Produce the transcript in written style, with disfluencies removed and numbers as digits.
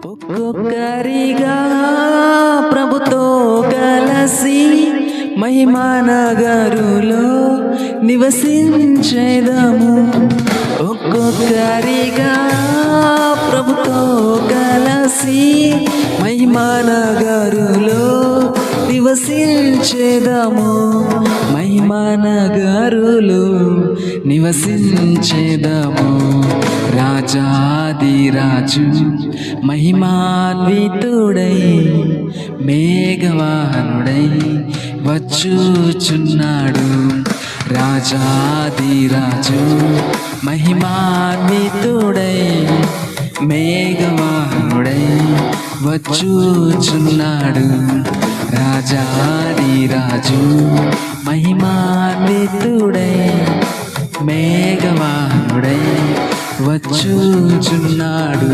ఒక్కొక్కరిగా ప్రభుతో కలసి మహిమా నగరులో నివసించేదము. ఒక్కొక్కరిగా ప్రభుతో కలసి మహిమా నగరులో నివసించేదము. మహిమా నగరులో నివసించేదము. రాజాదిరాజు మహిమాన్వితుడై మేఘవాహనుడై వచ్చుచున్నాడు. రాజాదిరాజు మహిమాన్వితుడై మేఘవాహనుడై వచ్చుచున్నాడు. రాజాదిరాజు మహిమాన్వితుడై మేఘవాహనుడై వచ్చుచున్నాడు.